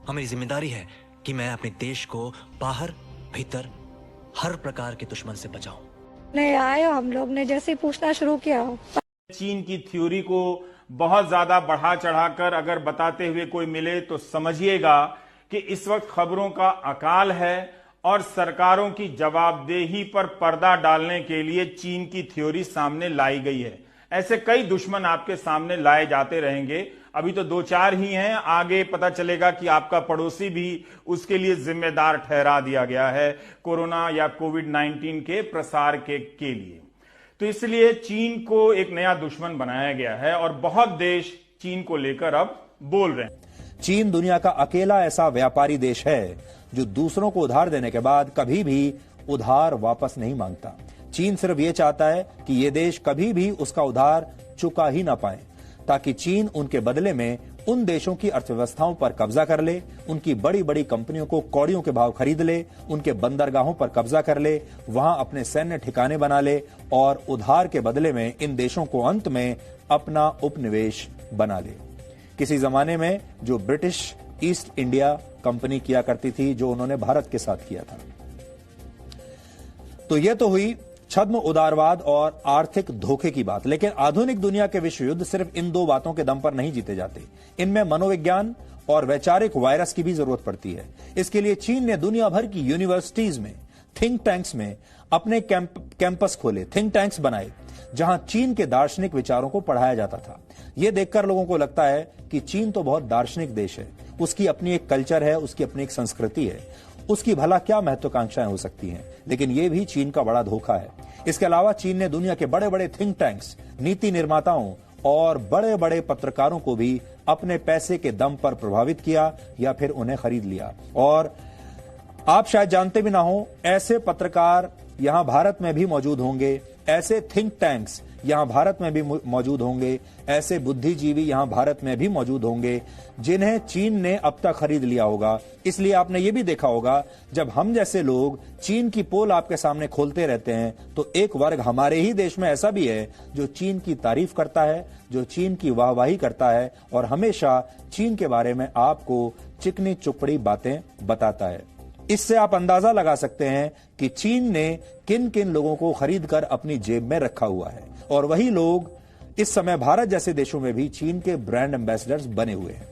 हमारी जिम्मेदारी है कि मैं अपने देश को बाहर भीतर हर प्रकार के दुश्मन से बचाऊं। नहीं आए, हम लोग ने जैसे ही पूछना शुरू किया। चीन की थ्योरी को बहुत ज्यादा बढ़ा चढ़ाकर अगर बताते हुए कोई मिले तो समझिएगा कि इस वक्त खबरों का अकाल है और सरकारों की जवाबदेही पर पर्दा डालने के लिए चीन की थ्योरी सामने लाई गई है। ऐसे कई दुश्मन आपके सामने लाए जाते रहेंगे। अभी तो 2-4 ही हैं, आगे पता चलेगा कि आपका पड़ोसी भी उसके लिए जिम्मेदार ठहरा दिया गया है कोरोना या कोविड-19 के प्रसार के लिए। तो इसलिए चीन को एक नया दुश्मन बनाया गया है और बहुत देश चीन को लेकर अब बोल रहे हैं। चीन दुनिया का अकेला ऐसा व्यापारी देश है जो दूसरों को उधार देने के बाद कभी भी उधार वापस नहीं मांगता। चीन सिर्फ ये चाहता है कि ये देश कभी भी उसका उधार चुका ही ना पाए, ताकि चीन उनके बदले में उन देशों की अर्थव्यवस्थाओं पर कब्जा कर ले, उनकी बड़ी बड़ी कंपनियों को कौड़ियों के भाव खरीद ले, उनके बंदरगाहों पर कब्जा कर ले, वहां अपने सैन्य ठिकाने बना ले और उधार के बदले में इन देशों को अंत में अपना उपनिवेश बना ले। किसी जमाने में जो ब्रिटिश ईस्ट इंडिया कंपनी किया करती थी, जो उन्होंने भारत के साथ किया था। तो यह तो हुई छद्म उदारवाद और आर्थिक धोखे की बात, लेकिन आधुनिक दुनिया के विश्व युद्ध सिर्फ इन दो बातों के दम पर नहीं जीते जाते। इनमें मनोविज्ञान और वैचारिक वायरस की भी जरूरत पड़ती है। इसके लिए चीन ने दुनिया भर की यूनिवर्सिटीज में, थिंक टैंक्स में अपने कैंपस खोले, थिंक टैंक्स बनाए, जहां चीन के दार्शनिक विचारों को पढ़ाया जाता था। यह देखकर लोगों को लगता है कि चीन तो बहुत दार्शनिक देश है, उसकी अपनी एक कल्चर है, उसकी अपनी एक संस्कृति है, उसकी भला क्या महत्वाकांक्षाएं हो सकती हैं। लेकिन यह भी चीन का बड़ा धोखा है। इसके अलावा चीन ने दुनिया के बड़े बड़े थिंक टैंक्स, नीति निर्माताओं और बड़े बड़े पत्रकारों को भी अपने पैसे के दम पर प्रभावित किया या फिर उन्हें खरीद लिया। और आप शायद जानते भी ना हो, ऐसे पत्रकार यहां भारत में भी मौजूद होंगे, ऐसे थिंक टैंक्स यहां भारत में भी मौजूद होंगे, ऐसे बुद्धिजीवी यहां भारत में भी मौजूद होंगे जिन्हें चीन ने अब तक खरीद लिया होगा। इसलिए आपने यह भी देखा होगा, जब हम जैसे लोग चीन की पोल आपके सामने खोलते रहते हैं तो एक वर्ग हमारे ही देश में ऐसा भी है जो चीन की तारीफ करता है, जो चीन की वाहवाही करता है और हमेशा चीन के बारे में आपको चिकनी चुपड़ी बातें बताता है। इससे आप अंदाजा लगा सकते हैं कि चीन ने किन किन लोगों को खरीदकर अपनी जेब में रखा हुआ है, और वही लोग इस समय भारत जैसे देशों में भी चीन के ब्रांड एम्बेसडर्स बने हुए हैं।